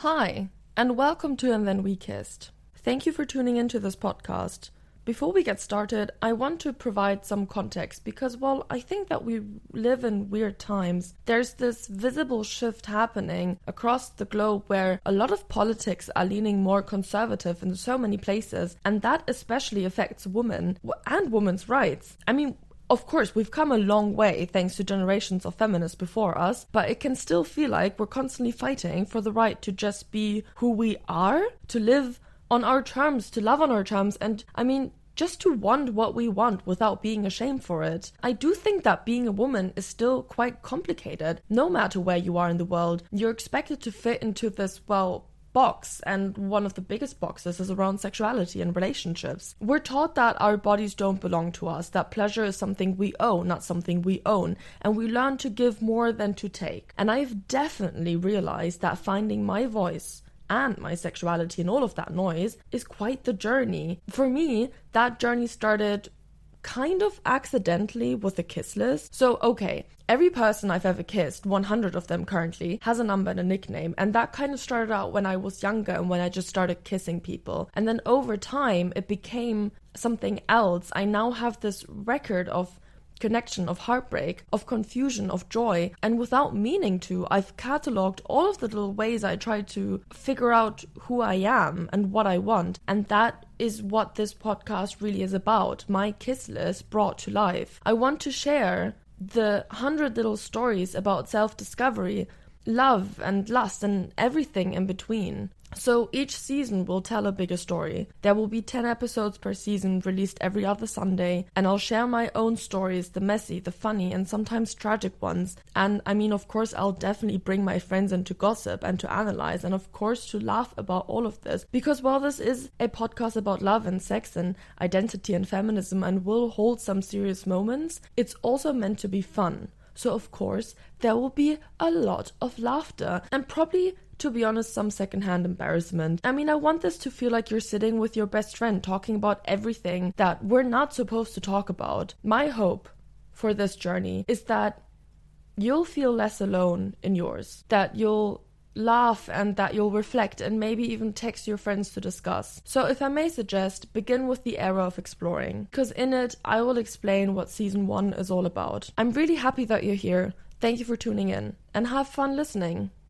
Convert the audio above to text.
Hi, and welcome to And Then We Kissed. Thank you for tuning into this podcast. Before we get started, I want to provide some context because, well, I think that we live in weird times. There's this visible shift happening across the globe where a lot of politics are leaning more conservative in so many places, and that especially affects women and women's rights. I mean, of course, we've come a long way thanks to generations of feminists before us, but it can still feel like we're constantly fighting for the right to just be who we are, to live on our terms, to love on our terms, and just to want what we want without being ashamed for it. I do think that being a woman is still quite complicated. No matter where you are in the world, you're expected to fit into this, box, and one of the biggest boxes is around sexuality and relationships. We're taught that our bodies don't belong to us, that pleasure is something we own, not something we own, and we learn to give more than to take. And I've definitely realized that finding my voice and my sexuality and all of that noise is quite the journey. For me, that journey started kind of accidentally with a kiss list. So, okay, every person I've ever kissed, 100 of them currently, has a number and a nickname. And that kind of started out when I was younger and when I just started kissing people. And then over time, it became something else. I now have this record of connection, of heartbreak, of confusion, of joy, and without meaning to, I've catalogued all of the little ways I try to figure out who I am and what I want, and that is what this podcast really is about, my kiss list brought to life. I want to share the 100 little stories about self-discovery, love and lust and everything in between. So each season will tell a bigger story. There will be 10 episodes per season released every other Sunday, and I'll share my own stories, the messy, the funny, and sometimes tragic ones. And of course, I'll definitely bring my friends in to gossip and to analyze, and of course to laugh about all of this. Because while this is a podcast about love and sex and identity and feminism and will hold some serious moments, it's also meant to be fun. So of course, there will be a lot of laughter and probably, to be honest, some secondhand embarrassment. I want this to feel like you're sitting with your best friend talking about everything that we're not supposed to talk about. My hope for this journey is that you'll feel less alone in yours, that you'll laugh and that you'll reflect and maybe even text your friends to discuss. So if I may suggest, begin with the era of exploring, because in it I will explain what season 1 is all about. I'm really happy that you're here. Thank you for tuning in and have fun listening.